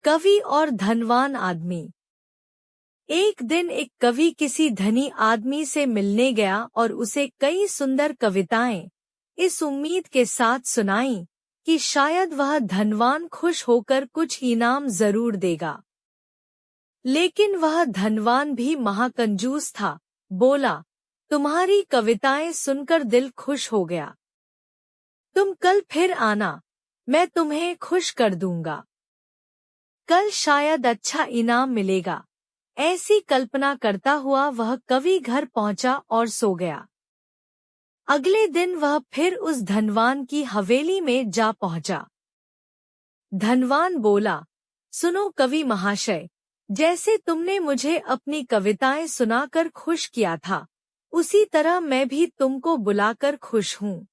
कवि और धनवान आदमी। एक दिन एक कवि किसी धनी आदमी से मिलने गया और उसे कई सुंदर कविताएं इस उम्मीद के साथ सुनाई कि शायद वह धनवान खुश होकर कुछ इनाम जरूर देगा। लेकिन वह धनवान भी महाकंजूस था। बोला, तुम्हारी कविताएं सुनकर दिल खुश हो गया। तुम कल फिर आना, मैं तुम्हें खुश कर दूंगा। कल शायद अच्छा इनाम मिलेगा। ऐसी कल्पना करता हुआ वह कवि घर पहुंचा और सो गया। अगले दिन वह फिर उस धनवान की हवेली में जा पहुंचा। धनवान बोला, सुनो कवि महाशय, जैसे तुमने मुझे अपनी कविताएं सुनाकर खुश किया था, उसी तरह मैं भी तुमको बुलाकर खुश हूँ।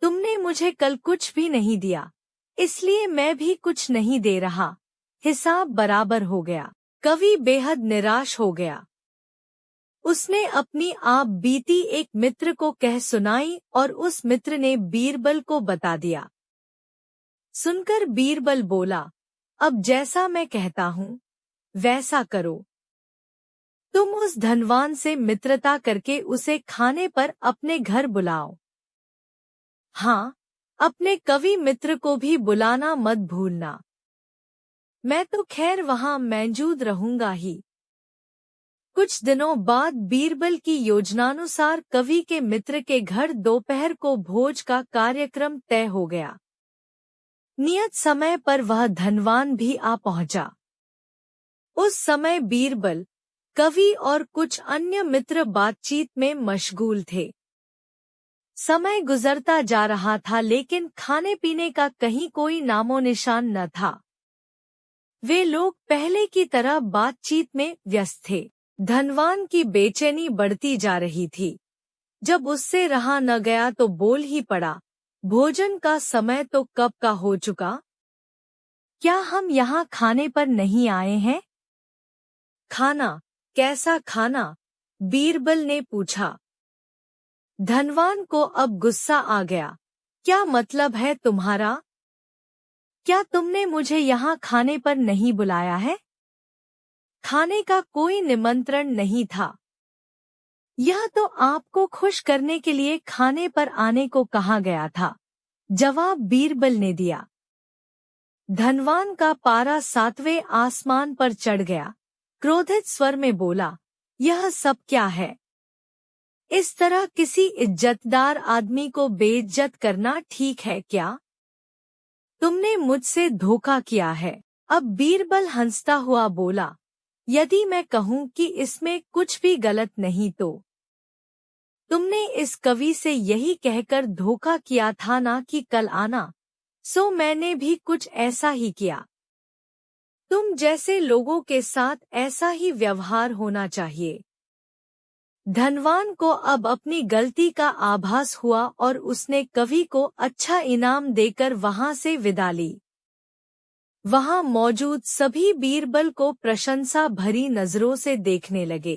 तुमने मुझे कल कुछ भी नहीं दिया, इसलिए मैं भी कुछ नहीं दे रहा। हिसाब बराबर हो गया। कवि बेहद निराश हो गया। उसने अपनी आप बीती एक मित्र को कह सुनाई और उस मित्र ने बीरबल को बता दिया। सुनकर बीरबल बोला, अब जैसा मैं कहता हूँ वैसा करो। तुम उस धनवान से मित्रता करके उसे खाने पर अपने घर बुलाओ। हाँ, अपने कवि मित्र को भी बुलाना मत भूलना। मैं तो खैर वहां मौजूद रहूंगा ही। कुछ दिनों बाद बीरबल की योजनानुसार कवि के मित्र के घर दोपहर को भोज का कार्यक्रम तय हो गया। नियत समय पर वह धनवान भी आ पहुंचा। उस समय बीरबल, कवि और कुछ अन्य मित्र बातचीत में मशगूल थे। समय गुजरता जा रहा था लेकिन खाने पीने का कहीं कोई नामो निशान न था। वे लोग पहले की तरह बातचीत में व्यस्त थे। धनवान की बेचैनी बढ़ती जा रही थी। जब उससे रहा न गया तो बोल ही पड़ा, भोजन का समय तो कब का हो चुका। क्या हम यहाँ खाने पर नहीं आए हैं? खाना? कैसा खाना? बीरबल ने पूछा। धनवान को अब गुस्सा आ गया। क्या मतलब है तुम्हारा? क्या तुमने मुझे यहाँ खाने पर नहीं बुलाया है? खाने का कोई निमंत्रण नहीं था। यह तो आपको खुश करने के लिए खाने पर आने को कहा गया था, जवाब बीरबल ने दिया। धनवान का पारा 7वें आसमान पर चढ़ गया। क्रोधित स्वर में बोला, यह सब क्या है? इस तरह किसी इज्जतदार आदमी को बेइज्जत करना ठीक है क्या? तुमने मुझसे धोखा किया है। अब बीरबल हंसता हुआ बोला, यदि मैं कहूँ कि इसमें कुछ भी गलत नहीं तो? तुमने इस कवि से यही कहकर धोखा किया था ना कि कल आना, सो मैंने भी कुछ ऐसा ही किया। तुम जैसे लोगों के साथ ऐसा ही व्यवहार होना चाहिए। धनवान को अब अपनी गलती का आभास हुआ और उसने कवि को अच्छा इनाम देकर वहां से विदा ली। वहां मौजूद सभी बीरबल को प्रशंसा भरी नजरों से देखने लगे।